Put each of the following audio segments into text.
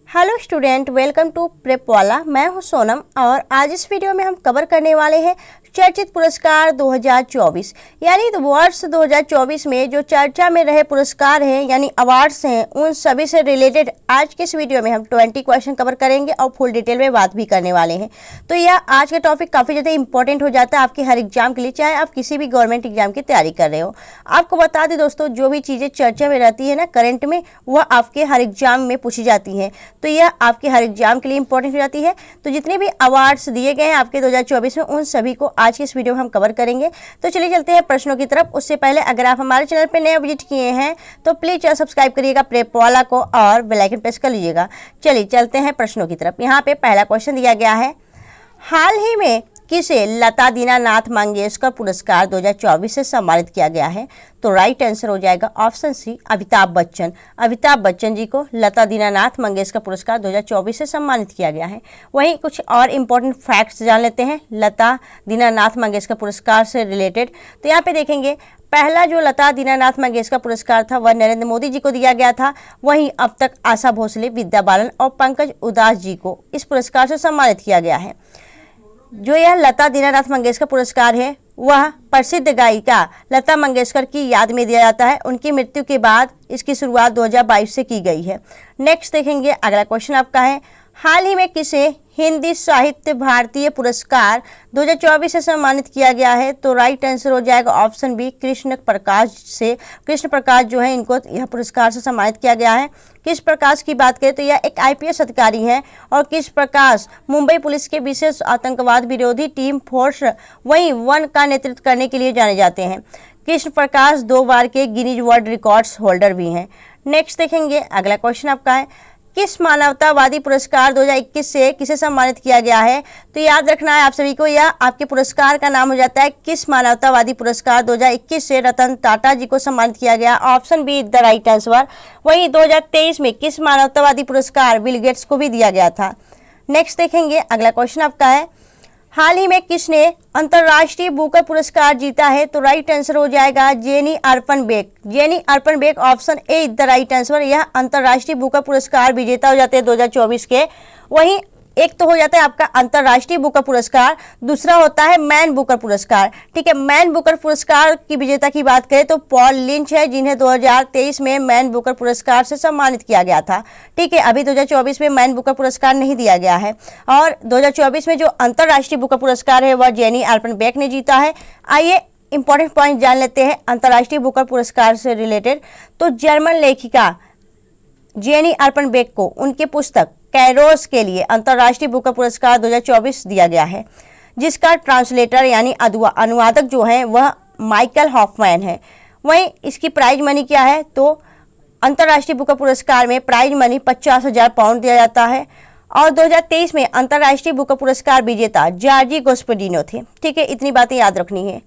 Hello student, welcome to prep वाला। मैं हूं सोनम और आज इस वीडियो में हम कवर करने वाले हैं चर्चित पुरस्कार 2024 यानी वर्ष 2024 में जो चर्चा में रहे पुरस्कार हैं यानी अवार्ड्स हैं, उन सभी से रिलेटेड आज के इस वीडियो में हम 20 क्वेश्चन कवर करेंगे और फुल डिटेल में बात भी करने वाले हैं। तो यह आज का टॉपिक काफ़ी ज़्यादा इंपॉर्टेंट हो जाता है आपके हर एग्जाम के लिए, चाहे आप किसी भी गवर्नमेंट एग्जाम की तैयारी कर रहे हो। आपको बता दें दोस्तों, जो भी चीज़ें चर्चा में रहती है ना करंट में, वह आपके हर एग्जाम में पूछी जाती हैं, तो यह आपके हर एग्जाम के लिए इंपॉर्टेंट हो जाती है। तो जितने भी अवार्ड्स दिए गए हैं आपके 2024 में, उन सभी को आज की इस वीडियो में हम कवर करेंगे। तो चलिए चलते हैं प्रश्नों की तरफ। उससे पहले अगर आप हमारे चैनल पर नए विजिट किए हैं तो प्लीज चैनल सब्सक्राइब करिएगा प्रेप वाला को और बेल आइकन प्रेस कर लीजिएगा। चलिए चलते हैं प्रश्नों की तरफ। यहाँ पे पहला क्वेश्चन दिया गया है, हाल ही में किसे लता दीनानाथ मंगेशकर पुरस्कार 2024 से सम्मानित किया गया है? तो राइट आंसर हो जाएगा ऑप्शन सी, अमिताभ बच्चन। अमिताभ बच्चन जी को लता दीनानाथ मंगेशकर पुरस्कार 2024 से सम्मानित किया गया है। वहीं कुछ और इम्पोर्टेंट फैक्ट्स जान लेते हैं लता दीनानाथ मंगेशकर पुरस्कार से रिलेटेड। तो यहाँ पे देखेंगे, पहला जो लता दीनानाथ मंगेशकर पुरस्कार था वह नरेंद्र मोदी जी को दिया गया था। वहीं अब तक आशा भोसले, विद्या बालन और पंकज उदास जी को इस पुरस्कार से सम्मानित किया गया है। जो यह लता दीनानाथ मंगेशकर पुरस्कार है वह प्रसिद्ध गायिका लता मंगेशकर की याद में दिया जाता है। उनकी मृत्यु के बाद इसकी शुरुआत 2022 से की गई है। नेक्स्ट देखेंगे, अगला क्वेश्चन आपका है, हाल ही में किसे हिंदी साहित्य भारतीय पुरस्कार 2024 से सम्मानित किया गया है? तो राइट आंसर हो जाएगा ऑप्शन बी, कृष्ण प्रकाश से। कृष्ण प्रकाश जो है, इनको यह पुरस्कार से सम्मानित किया गया है। कृष्ण प्रकाश की बात करें तो यह एक IPS अधिकारी हैं और कृष्ण प्रकाश मुंबई पुलिस के विशेष आतंकवाद विरोधी टीम फोर्स वहीं 1 का नेतृत्व करने के लिए जाने जाते हैं। कृष्ण प्रकाश 2 बार के गिनीज वर्ल्ड रिकॉर्ड्स होल्डर भी हैं। नेक्स्ट देखेंगे, अगला क्वेश्चन आपका है, किस मानवतावादी पुरस्कार 2021 से किसे सम्मानित किया गया है? तो याद रखना है आप सभी को, यह आपके पुरस्कार का नाम हो जाता है किस मानवतावादी पुरस्कार 2021 से रतन टाटा जी को सम्मानित किया गया। Option B the right answer. वहीं 2023 में किस मानवतावादी पुरस्कार बिल गेट्स को भी दिया गया था। नेक्स्ट देखेंगे, अगला क्वेश्चन आपका है, हाल ही में किसने अंतर्राष्ट्रीय बुकर पुरस्कार जीता है? तो राइट आंसर हो जाएगा Jenny Erpenbeck. Jenny Erpenbeck, option A the right answer. यह अंतर्राष्ट्रीय बुकर पुरस्कार विजेता हो जाते हैं 2024 के। वहीं एक तो हो जाता है आपका अंतर्राष्ट्रीय बुकर पुरस्कार, दूसरा होता है मैन बुकर पुरस्कार। ठीक है, मैन बुकर पुरस्कार की विजेता की बात करें तो पॉल लिंच है, जिन्हें 2023 में मैन बुकर पुरस्कार से सम्मानित किया गया था। ठीक है, अभी 2024 में मैन बुकर पुरस्कार नहीं दिया गया है। और 2024 में जो अंतर्राष्ट्रीय बुकर पुरस्कार है वह जेनी अर्पण बेक ने जीता है। आइए इंपॉर्टेंट पॉइंट जान लेते हैं अंतर्राष्ट्रीय बुकर पुरस्कार से रिलेटेड। तो जर्मन लेखिका जेनी अर्पण बेक को उनकी पुस्तक कैरोस के लिए अंतर्राष्ट्रीय बुकर पुरस्कार 2024 दिया गया है, जिसका ट्रांसलेटर यानी अनुवादक जो है वह माइकल हॉफमैन है। वहीं इसकी प्राइज मनी क्या है? तो अंतर्राष्ट्रीय बुकर पुरस्कार में प्राइज मनी 50,000 पाउंड दिया जाता है। और 2023 में अंतर्राष्ट्रीय बुकर पुरस्कार विजेता जॉर्जी गोस्पडिनो थे। ठीक है, इतनी बातें याद रखनी है।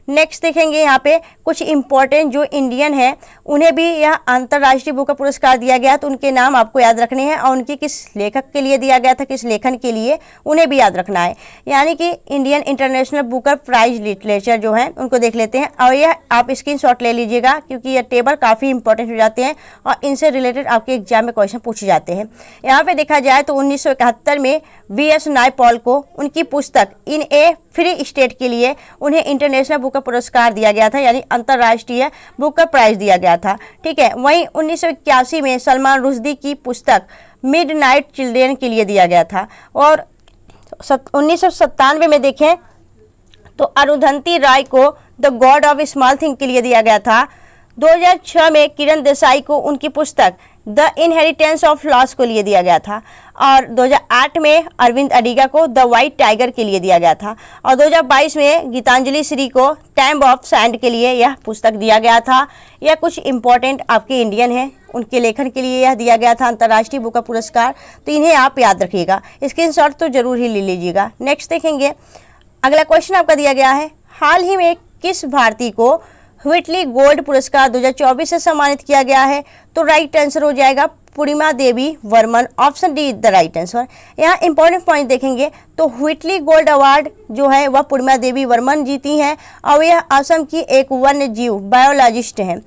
नेक्स्ट देखेंगे, यहाँ पे कुछ इंपॉर्टेंट जो इंडियन है उन्हें भी यह अंतर्राष्ट्रीय बुकर पुरस्कार दिया गया, तो उनके नाम आपको याद रखने हैं और उनकी किस लेखक के लिए दिया गया था, किस लेखन के लिए, उन्हें भी याद रखना है। यानी कि Indian International Booker Prize literature जो है उनको देख लेते हैं और यह आप स्क्रीनशॉट ले लीजिएगा क्योंकि यह टेबल काफ़ी इंपॉर्टेंट हो जाते हैं और इनसे रिलेटेड आपके एग्जाम में क्वेश्चन पूछे जाते हैं। यहाँ पर देखा जाए तो 1971 में VS नायपॉल को उनकी पुस्तक इन ए फ्री स्टेट के लिए उन्हें इंटरनेशनल बुकर पुरस्कार दिया गया था, यानी अंतर्राष्ट्रीय बुकर प्राइज दिया गया था। ठीक है, वहीं 1981 में सलमान रुश्दी की पुस्तक मिडनाइट चिल्ड्रेन के लिए दिया गया था। और 1997 में देखें तो अरुंधति राय को the God of small thing के लिए दिया गया था। 2006 में किरण देसाई को उनकी पुस्तक द इनहेरिटेंस ऑफ लॉस को लिए दिया गया था। और 2008 में अरविंद अडिगा को द वाइट टाइगर के लिए दिया गया था। और 2022 में गीतांजलि श्री को टैम्ब ऑफ सैंड के लिए यह पुस्तक दिया गया था। यह कुछ इंपॉर्टेंट आपके इंडियन हैं, उनके लेखन के लिए यह दिया गया था अंतर्राष्ट्रीय बुकर पुरस्कार, तो इन्हें आप याद रखिएगा, स्क्रीनशॉट तो जरूर ही ले लीजिएगा। नेक्स्ट देखेंगे, अगला क्वेश्चन आपका दिया गया है, हाल ही में किस भारतीय को व्हिटली गोल्ड पुरस्कार 2024 से सम्मानित किया गया है? तो राइट आंसर हो जाएगा Purnima Devi Barman. Option D the right answer. यहाँ इंपॉर्टेंट पॉइंट देखेंगे तो व्हिटली गोल्ड अवार्ड जो है वह पूर्णिमा देवी वर्मन जीती हैं और यह असम की एक वन्य जीव बायोलॉजिस्ट हैं।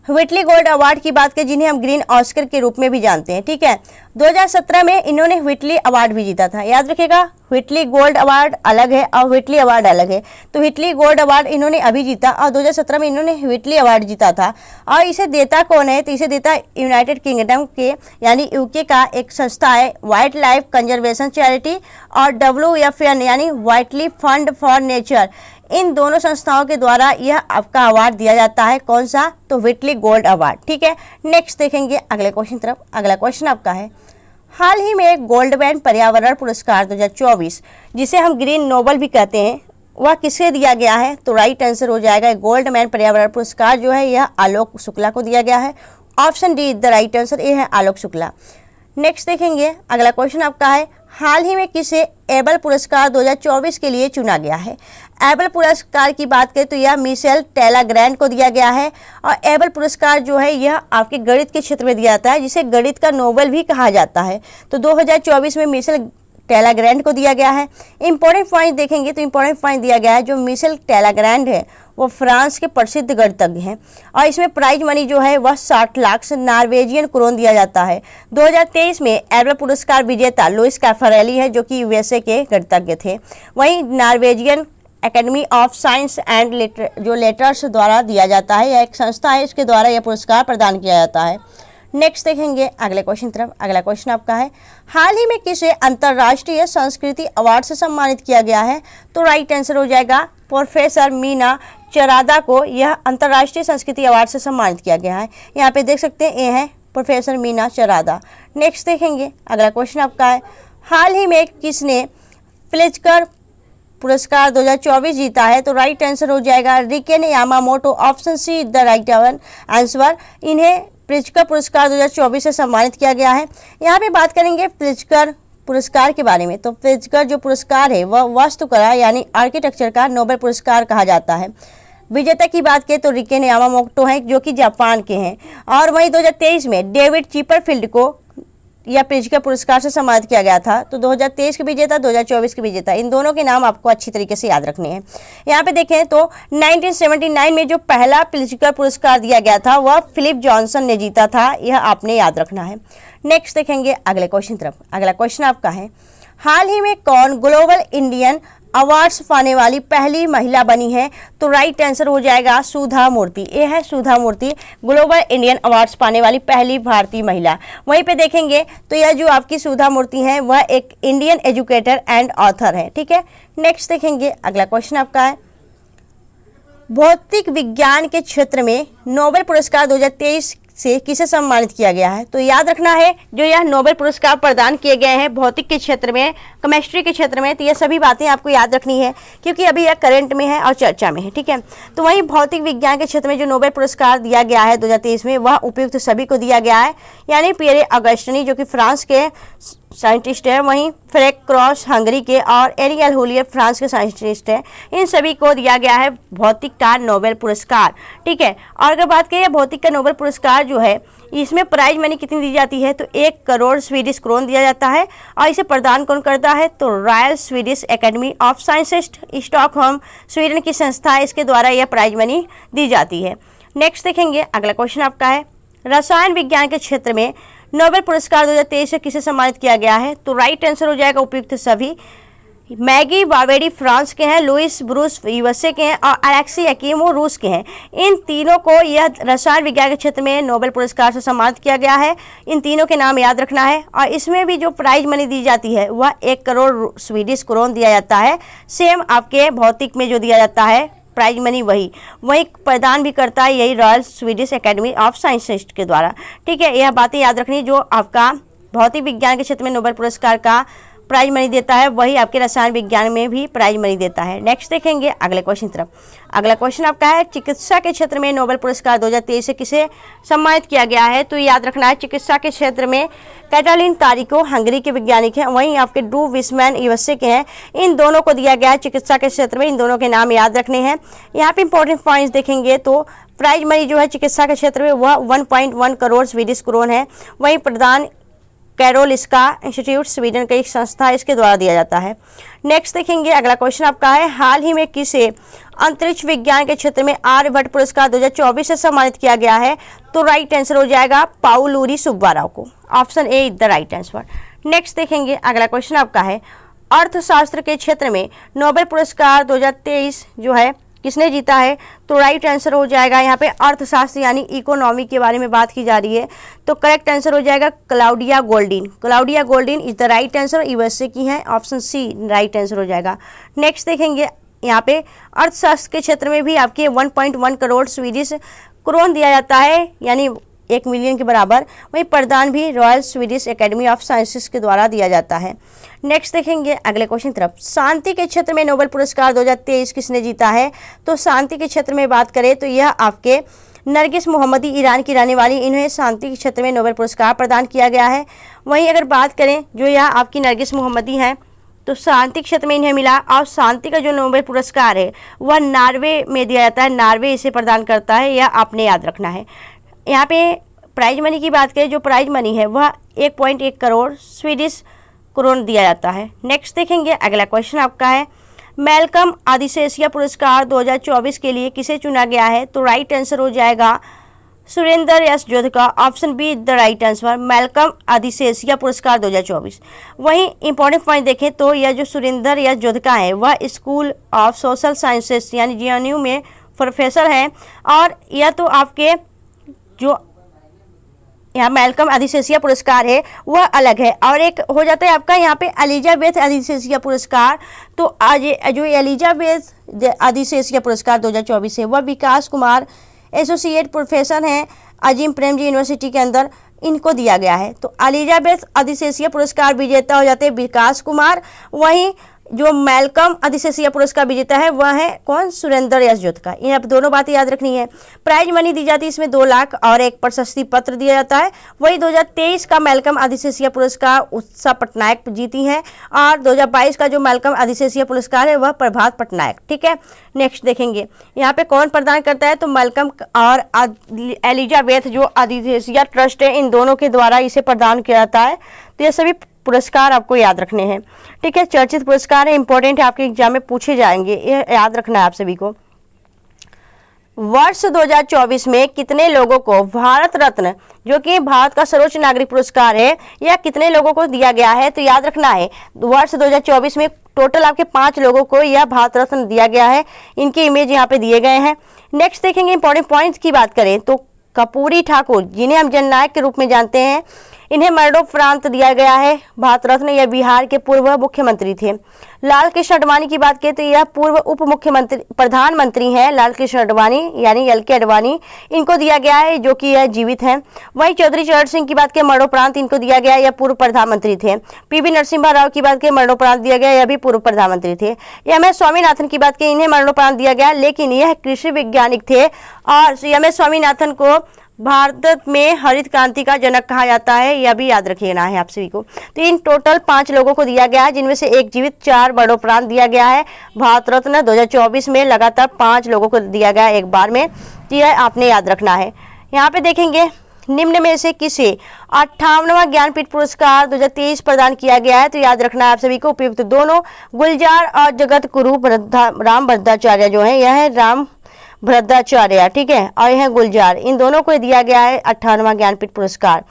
व्हिटली गोल्ड अवार्ड की बात करें, जिन्हें हम ग्रीन ऑस्कर के रूप में भी जानते हैं, ठीक है। 2017 में इन्होंने व्हिटली अवार्ड भी जीता था। याद रखिएगा, व्हिटली गोल्ड अवार्ड अलग है और व्हिटली अवार्ड अलग है। तो व्हिटली गोल्ड अवार्ड इन्होंने अभी जीता और 2017 में इन्होंने व्हिटली अवार्ड जीता था। और इसे देता कौन है? तो इसे देता यूनाइटेड किंगडम के यानी यूके का एक संस्था है, वाइल्ड लाइफ कंजर्वेशन चैरिटी, और WFN यानी व्हिटली फंड फॉर नेचर। इन दोनों संस्थाओं के द्वारा यह आपका अवार्ड दिया जाता है। कौन सा? तो व्हिटली गोल्ड अवार्ड, ठीक है। नेक्स्ट देखेंगे अगले क्वेश्चन तरफ। अगला क्वेश्चन आपका है, हाल ही में गोल्डमैन पर्यावरण पुरस्कार 2024, जिसे हम ग्रीन नोबल भी कहते हैं, वह किसे दिया गया है? तो राइट आंसर हो जाएगा गोल्डमैन पर्यावरण पुरस्कार जो है यह आलोक शुक्ला को दिया गया है। Option D the right answer, ये है आलोक शुक्ला। नेक्स्ट देखेंगे अगला क्वेश्चन आपका है, हाल ही में किसे एबल पुरस्कार 2024 के लिए चुना गया है? एबल पुरस्कार की बात करें तो यह मिशेल टेलाग्रैंड को दिया गया है। और एबल पुरस्कार जो है यह आपके गणित के क्षेत्र में दिया जाता है, जिसे गणित का नोबेल भी कहा जाता है। तो 2024 में मिशेल टेलाग्रैंड को दिया गया है। इंपॉर्टेंट पॉइंट देखेंगे तो इंपॉर्टेंट पॉइंट दिया गया है, जो मिशेल टेलाग्रैंड है वो फ्रांस के प्रसिद्ध गणितज्ञ हैं और इसमें प्राइज मनी जो है वह 60 लाख नॉर्वेजियन क्रोन दिया जाता है। 2023 में एबल पुरस्कार विजेता लुइस कैफरेली है, जो कि यूएसए के गणितज्ञ थे। वहीं Norwegian academy of science and letters द्वारा दिया जाता है, यह एक संस्था है, इसके द्वारा यह पुरस्कार प्रदान किया जाता है। नेक्स्ट देखेंगे अगले क्वेश्चन तरफ। अगला क्वेश्चन आपका है, हाल ही में किसे अंतर्राष्ट्रीय संस्कृति अवार्ड से सम्मानित किया गया है? तो राइट आंसर हो जाएगा प्रोफेसर मीना चरादा को यह अंतर्राष्ट्रीय संस्कृति अवार्ड से सम्मानित किया गया है। यहाँ पे देख सकते हैं, ये है प्रोफेसर मीना चरादा। नेक्स्ट देखेंगे अगला क्वेश्चन आपका है, हाल ही में किसने प्लित्जकर पुरस्कार 2024 जीता है? तो राइट आंसर हो जाएगा RIKEN Yamamoto. Option see the right answer. इन्हें प्लित्जकर पुरस्कार 2024 से सम्मानित किया गया है। यहाँ पे बात करेंगे प्लित्जकर पुरस्कार के बारे में। तो प्लित्जकर जो पुरस्कार है वह वास्तुकला यानी आर्किटेक्चर का नोबेल पुरस्कार कहा जाता है। विजेता की बात करें तो रिकेन यामामोटो हैं, जो कि जापान के हैं। और वहीं 2023 में डेविड चिपरफील्ड को यह प्लित्जकर पुरस्कार से सम्मानित किया गया था। तो 2023 के विजेता, 2024 के विजेता, इन दोनों के नाम आपको अच्छी तरीके से याद रखने हैं। यहाँ पे देखें तो 1979 में जो पहला प्लित्जकर पुरस्कार दिया गया था वह फिलिप जॉनसन ने जीता था, यह आपने याद रखना है। नेक्स्ट देखेंगे अगले क्वेश्चन तरफ। अगला क्वेश्चन आपका है, हाल ही में कौन ग्लोबल इंडियन अवार्ड्स पाने वाली पहली महिला बनी है? तो राइट आंसर हो जाएगा सुधा मूर्ति। ये है सुधा मूर्ति, ग्लोबल इंडियन अवार्ड्स पाने वाली पहली भारतीय महिला। वहीं पे देखेंगे तो यह जो आपकी सुधा मूर्ति है वह एक इंडियन एजुकेटर एंड ऑथर है, ठीक है। नेक्स्ट देखेंगे अगला क्वेश्चन आपका है, भौतिक विज्ञान के क्षेत्र में नोबेल पुरस्कार 2023 से किसे सम्मानित किया गया है? तो याद रखना है, जो यह नोबेल पुरस्कार प्रदान किए गए हैं भौतिक के क्षेत्र में, केमिस्ट्री के क्षेत्र में, तो ये सभी बातें आपको याद रखनी है, क्योंकि अभी यह करंट में है और चर्चा में है, ठीक है। तो वहीं भौतिक विज्ञान के क्षेत्र में जो नोबेल पुरस्कार दिया गया है 2023 में, वह उपयुक्त सभी को दिया गया है, यानी पियरे ऑगस्टिनी जो कि फ्रांस के साइंटिस्ट है, वहीं फ्रैंक क्रॉस हंगरी के, और एरियल हुलियर फ्रांस के साइंटिस्ट है। इन सभी को दिया गया है भौतिक का नोबेल पुरस्कार, ठीक है। और अगर बात करें भौतिक का नोबेल पुरस्कार जो है, इसमें प्राइज मनी कितनी दी जाती है? तो 1 करोड़ स्वीडिश क्रोन दिया जाता है। और इसे प्रदान कौन करता है? तो royal Swedish academy of sciences Stockholm Sweden की संस्था है, इसके द्वारा यह प्राइज मनी दी जाती है। नेक्स्ट देखेंगे अगला क्वेश्चन आपका है, रसायन विज्ञान के क्षेत्र में नोबेल पुरस्कार 2023 से किसे सम्मानित किया गया है? तो राइट आंसर हो जाएगा उपयुक्त सभी। मैगी वावेडी फ्रांस के हैं, लुइस ब्रूस यूएसए के हैं, और अलेक्सी यकीमो रूस के हैं। इन तीनों को यह रसायन विज्ञान के क्षेत्र में नोबेल पुरस्कार से सम्मानित किया गया है। इन तीनों के नाम याद रखना है। और इसमें भी जो प्राइज मनी दी जाती है वह 1 करोड़ स्वीडिश क्रोन दिया जाता है। सेम आपके भौतिक में जो दिया जाता है प्राइज मनी वही प्रदान भी करता है यही royal Swedish academy of sciences के द्वारा, ठीक है। यह बातें याद रखनी, जो आपका भौतिक विज्ञान के क्षेत्र में नोबेल पुरस्कार का प्राइज मनी देता है वही आपके रसायन विज्ञान में भी प्राइज मनी देता है। नेक्स्ट देखेंगे अगले क्वेश्चन तरफ। अगला क्वेश्चन आपका है, चिकित्सा के क्षेत्र में नोबेल पुरस्कार 2023 से किसे सम्मानित किया गया है? तो याद रखना है, चिकित्सा के क्षेत्र में कैटालिन तारिको हंगरी के वैज्ञानिक हैं, वहीं आपके ड्रू विसमैन यूएसए के हैं। इन दोनों को दिया गया है चिकित्सा के क्षेत्र में, इन दोनों के नाम याद रखने हैं। यहाँ पे इंपॉर्टेंट पॉइंट्स देखेंगे तो प्राइज मनी जो है चिकित्सा के क्षेत्र में वह 1.1 करोड़ स्वीडिश क्रोन है। वहीं प्रदान कैरोलिस्का इंस्टीट्यूट स्वीडन का एक संस्था है, इसके द्वारा दिया जाता है। नेक्स्ट देखेंगे अगला क्वेश्चन आपका है, हाल ही में किसे अंतरिक्ष विज्ञान के क्षेत्र में आर्यभट्ट पुरस्कार 2024 से सम्मानित किया गया है? तो राइट आंसर हो जाएगा पाउलूरी सुब्बाराव को। Option A is the right answer. Next देखेंगे, अगला क्वेश्चन आपका है अर्थशास्त्र के क्षेत्र में नोबेल पुरस्कार 2023 जो है किसने जीता है? तो राइट आंसर हो जाएगा, यहाँ पे अर्थशास्त्र यानी इकोनॉमी के बारे में बात की जा रही है, तो करेक्ट आंसर हो जाएगा Claudia Goldin. Claudia Goldin is the right answer, USA की है, ऑप्शन सी राइट आंसर हो जाएगा। नेक्स्ट देखेंगे, यहाँ पे अर्थशास्त्र के क्षेत्र में भी आपके 1.1 करोड़ स्वीडिश क्रोन दिया जाता है, यानी 1 मिलियन के बराबर। वहीं प्रदान भी royal Swedish academy of sciences के द्वारा दिया जाता है। नेक्स्ट देखेंगे अगले क्वेश्चन तरफ, शांति के क्षेत्र में नोबेल पुरस्कार 2023 किसने जीता है? तो शांति के क्षेत्र में बात करें तो यह आपके नरगिस मोहम्मदी, ईरान की रहने वाली, इन्हें शांति के क्षेत्र में नोबेल पुरस्कार प्रदान किया गया है। वहीं अगर बात करें जो यह आपकी नरगिस मोहम्मदी हैं, तो शांति क्षेत्र में इन्हें मिला, और शांति का जो नोबेल पुरस्कार है वह नॉर्वे में दिया जाता है, नॉर्वे इसे प्रदान करता है, यह आपने याद रखना है। यहाँ पे प्राइज मनी की बात करें, जो प्राइज मनी है वह 1.1 करोड़ स्वीडिश क्रोन दिया जाता है। नेक्स्ट देखेंगे अगला क्वेश्चन आपका है मैल्कम आदिशेषिया पुरस्कार 2024 के लिए किसे चुना गया है? तो राइट आंसर हो जाएगा Surinder S Jodhka, option B the right answer, Malcolm Adiseshiah पुरस्कार 2024। वहीं इंपॉर्टेंट पॉइंट देखें तो यह जो सुरेंद्र एस जोधका है वह स्कूल ऑफ सोशल साइंसेस यानी JNU में प्रोफेसर हैं, और यह तो आपके जो यहाँ मैल्कम आदिशेषिया पुरस्कार है वह अलग है, और एक हो जाता है आपका यहाँ पे एलिजाबेथ आदिशेषिया पुरस्कार। तो आज जो एलिजाबेथ आदिशेषिया पुरस्कार 2024 है वह विकास कुमार एसोसिएट प्रोफेसर हैं अजीम प्रेमजी यूनिवर्सिटी के अंदर, इनको दिया गया है। तो एलिजाबेथ आदिशेषिया पुरस्कार विजेता हो जाते हैं विकास कुमार, वहीं जो मैल्कम आदिशेषिया पुरस्कार विजेता है वह है कौन? सुरेंद्र एस जोधका। ये आप दोनों बातें याद रखनी है। प्राइज मनी दी जाती है इसमें 2 लाख और एक प्रशस्ति पत्र दिया जाता है। वही 2023 का मैल्कम आदिशेषिया पुरस्कार उत्साह पटनायक जीती हैं, और 2022 का जो मैल्कम आदिशेषिया पुरस्कार है वह प्रभात पटनायक। ठीक है, नेक्स्ट देखेंगे यहाँ पे कौन प्रदान करता है? तो मैल्कम और एलिजाबेथ जो आदिशेषिया ट्रस्ट है इन दोनों के द्वारा इसे प्रदान किया जाता है। तो ये सभी पुरस्कार आपको याद रखने हैं। ठीक है, चर्चित पुरस्कार है, इंपॉर्टेंट है, आपके एग्जाम में पूछे जाएंगे, ये याद रखना है आप सभी को। वर्ष 2024 में कितने लोगों को भारत रत्न, जो कि भारत का सर्वोच्च नागरिक पुरस्कार है, यह कितने लोगों को दिया गया है? तो याद रखना है वर्ष 2024 में टोटल आपके 5 लोगों को यह भारत रत्न दिया गया है। इनके इमेज यहाँ पे दिए गए हैं। नेक्स्ट देखेंगे इंपॉर्टेंट पॉइंट्स की बात करें तो कर्पूरी ठाकुर, जिन्हें हम जननायक के रूप में जानते हैं, इन्हें मरणोपरांत दिया गया है भारत रत्न। यह बिहार के पूर्व मुख्यमंत्री थे। लाल कृष्ण आडवाणी की बात करें तो यह पूर्व उप मुख्यमंत्री प्रधानमंत्री हैं, लाल कृष्ण आडवाणी यानी LK आडवाणी, इनको दिया गया है, जो कि यह जीवित हैं। वहीं चौधरी चरण सिंह की बात करें मरणोपरांत इनको दिया गया, यह पूर्व प्रधानमंत्री थे। PV नरसिम्हा राव की बात करें मरणोपरांत दिया गया, यह भी पूर्व प्रधानमंत्री थे। MS स्वामीनाथन की बात करें, इन्हें मरणोपरांत दिया गया, लेकिन यह कृषि वैज्ञानिक थे, और MS स्वामीनाथन को भारत में हरित क्रांति का जनक कहा जाता है, यह भी याद रखना है आप सभी को। तो इन टोटल 5 लोगों को दिया गया है, जिनमें से एक जीवित, 4 मरणोपरांत दिया गया है। भारत रत्न 2024 में लगातार 5 लोगों को दिया गया एक बार में, तो यह आपने याद रखना है। यहाँ पे देखेंगे निम्न में से किसे 58वां ज्ञानपीठ पुरस्कार 2023 प्रदान किया गया है? तो याद रखना है आप सभी को उपयुक्त दोनों गुलजार और जगत गुरु राम भद्राचार्य जो है, यह है राम भद्राचार्य, ठीक है, और यह गुलजार, इन दोनों को दिया गया है 58वां ज्ञानपीठ पुरस्कार।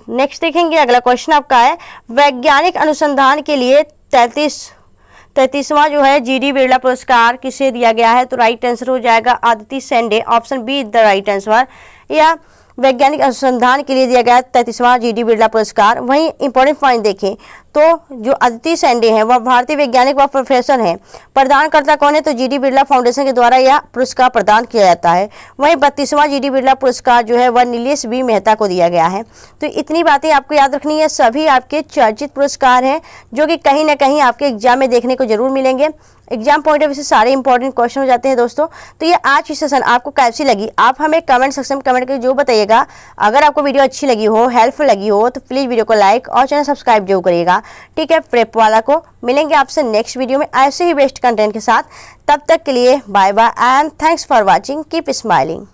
नेक्स्ट देखेंगे अगला क्वेश्चन आपका है वैज्ञानिक अनुसंधान के लिए 33वां जो है GD बिरला पुरस्कार किसे दिया गया है? तो राइट आंसर हो जाएगा Aditi Sende, option B the right answer. यह वैज्ञानिक अनुसंधान के लिए दिया गया 33वां GD बिरला पुरस्कार। वहीं इंपॉर्टेंट पॉइंट देखें तो जो आदिति सेंडे हैं वह भारतीय वैज्ञानिक व प्रोफेसर हैं। प्रदानकर्ता कौन है? तो GD बिरला फाउंडेशन के द्वारा यह पुरस्कार प्रदान किया जाता है। वहीं 32वां GD बिरला पुरस्कार जो है वह नीलेश B मेहता को दिया गया है। तो इतनी बातें आपको याद रखनी है। सभी आपके चर्चित पुरस्कार हैं जो कि कहीं ना कहीं आपके एग्जाम में देखने को जरूर मिलेंगे। एग्जाम पॉइंट ऑफ व्यू से सारे इंपॉर्टेंट क्वेश्चन हो जाते हैं दोस्तों। तो ये आज की सेशन आपको कैसी लगी आप हमें कमेंट सेक्शन में कमेंट करके जो बताइएगा। अगर आपको वीडियो अच्छी लगी हो, हेल्पफुल लगी हो, तो प्लीज़ वीडियो को लाइक और चैनल सब्सक्राइब जरूर करिएगा। ठीक है, प्रेप वाला को मिलेंगे आपसे नेक्स्ट वीडियो में ऐसे ही बेस्ट कंटेंट के साथ। तब तक के लिए bye bye and thanks for watching, keep smiling.